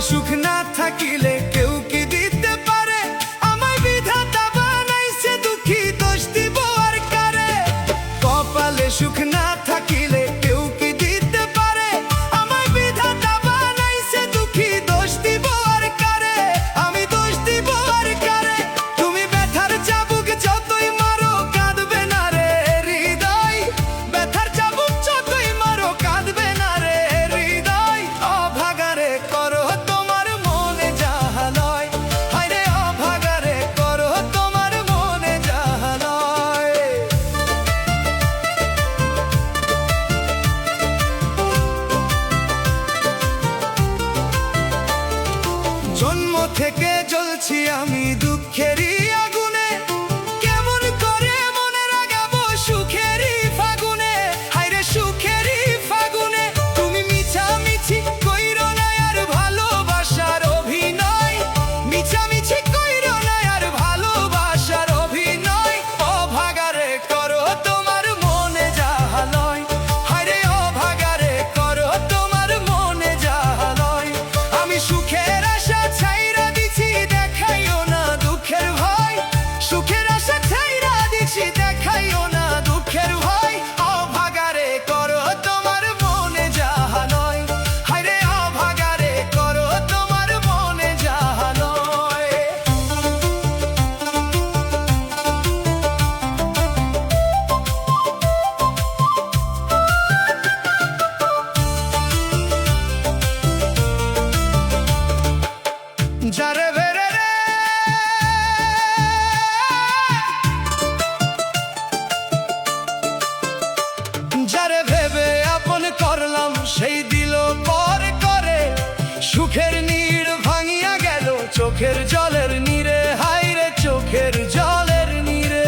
সুখ না থাকিলে কেউ কি দিতে পারে? আমায় বিধাতা বানাইছে দুঃখী, দোষ দিব আর কারে? কপালে সুখ না থাকিলে কেউ কি দিতে পারে? আমায় বিধাতা বানাইছে দুঃখী, দোষ দিব আর কারে? আমি দোষ দিব আর কারে? তুমি ব্যথার চাবুক যতই মারো কাঁদবে না রে হৃদয়। ব্যথার চাবুক যতই মারো কাঁদবে না রে হৃদয়। অভাগারে করো তোমার মনে যাহা লয়, হায় রে অভাগারে করো তোমার মনে যাহা লয়। জন্ম থেকে জ্বলছি আমি দুঃখেরই আগুনে, কেমন করে মনে রাগাবো সুখেরই ফাগুনে? হায়রে সুখেরই ফাগুনে। তুমি মিছামিছি কইরো না আর ভালোবাসার অভিনয়, মিছামিছি কইরো না আর ভালোবাসার অভিনয়। অভাগারে করো তোমার মনে যাহা লয়, হায়রে অভাগারে করো তোমার মনে যাহা লয়। আমি সুখের আশা ছাইরা দিছি, দেখাইও না দুঃখের ভয়। সুখের আশা ছাইরা দিছি, দেখাইও না দুঃখের ভয়। অভাগারে করো তোমার মনে যাহা লয়, হায়রে অভাগারে করো তোমার মনে যাহা লয়। যারে বেরে রে যারে ভেবে আপন করলাম, সেই দিল পর করে। সুখের নীড় ভাঙিয়া গেল চোখের জলের নীরে, হায়রে চোখের জলের নীরে।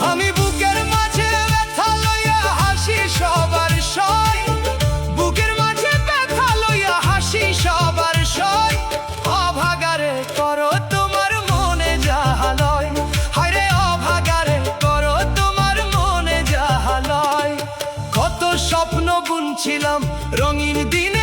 আমি বুকের মাঝে ব্যথা লইয়া হাসি সবার সয়, বুকের মাঝে ব্যথা লইয়া হাসি সবার সয়। অভাগারে করো তোমার মনে যাহা লয়, হায়রে অভাগারে করো তোমার মনে যাহা লয়। কত স্বপ্ন বুনছিলাম রঙিন দিনে